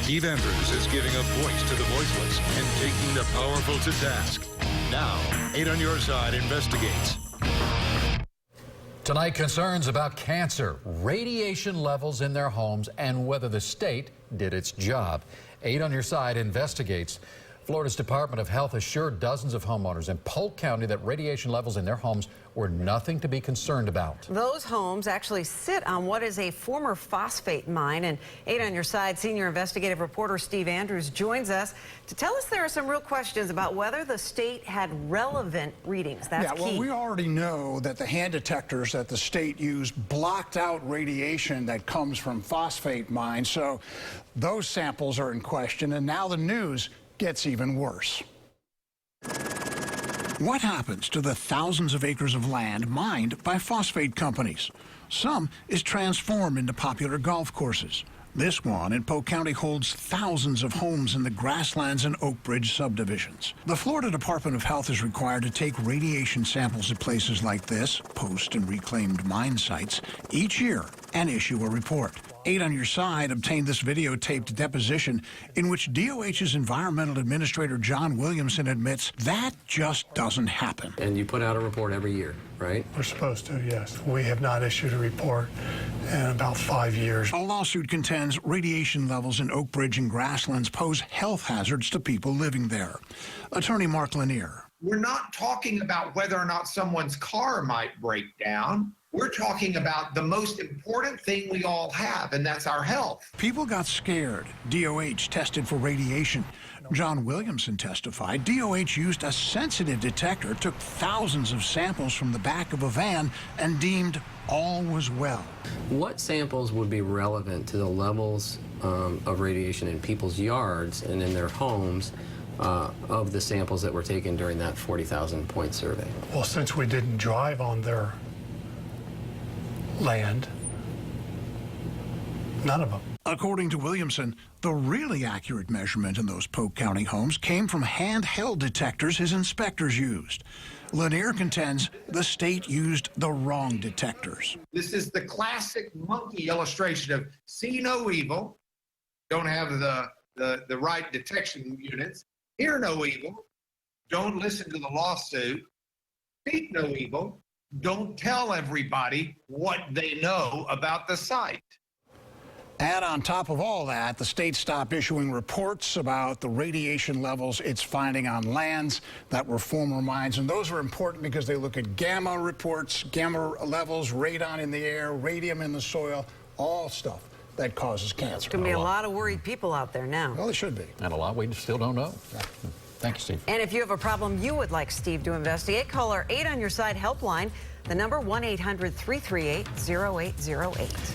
Steve Andrews is giving a voice to the voiceless and taking the powerful to task. Now, 8 on Your Side investigates. Tonight, concerns about cancer, radiation levels in their homes, and whether the state did its job. 8 on Your Side investigates. Florida's Department of Health assured dozens of homeowners in Polk County that radiation levels in their homes were nothing to be concerned about. Those homes actually sit on what is a former phosphate mine. And 8 on Your Side senior investigative reporter Steve Andrews joins us to tell us there are some real questions about whether the state had relevant readings. That's key. Well, we already know that the hand detectors that the state used blocked out radiation that comes from phosphate mines. So those samples are in question, and now the news gets even worse. What happens to the thousands of acres of land mined by phosphate companies? Some is transformed into popular golf courses. This one in Polk County holds thousands of homes in the Grasslands and Oak Ridge subdivisions. The Florida Department of Health is required to take radiation samples at places like this, post and reclaimed mine sites, each year and issue a report. 8 on Your Side obtained this videotaped deposition in which DOH's Environmental Administrator John Williamson admits that just doesn't happen. And you put out a report every year, right? We're supposed to, yes. We have not issued a report in about 5 years. A lawsuit contends radiation levels in Oak Ridge and Grasslands pose health hazards to people living there. Attorney Mark Lanier. We're not talking about whether or not someone's car might break down. We're talking about the most important thing we all have, and that's our health. People got scared. DOH tested for radiation. John Williamson testified DOH used a sensitive detector, took thousands of samples from the back of a van, and deemed all was well. What samples would be relevant to the levels of radiation in people's yards and in their homes of the samples that were taken during that 40,000-point survey? Well, since we didn't drive on their land, none of them. According to Williamson, the really accurate measurement in those Polk County homes came from handheld detectors his inspectors used. Lanier contends the state used the wrong detectors. This is the classic monkey illustration of see no evil, don't have the right detection units, hear no evil, don't listen to the lawsuit, speak no evil, don't tell everybody what they know about the site. And on top of all that, the state stopped issuing reports about the radiation levels it's finding on lands that were former mines. And those are important because they look at gamma reports, gamma levels, radon in the air, radium in the soil, all stuff that causes cancer. There's going to be a lot of worried people out there now. Well, it should be. And a lot we still don't know. Yeah. Thank you, Steve. And if you have a problem you would like Steve to investigate, call our 8 on Your Side helpline, the number 1-800-338-0808.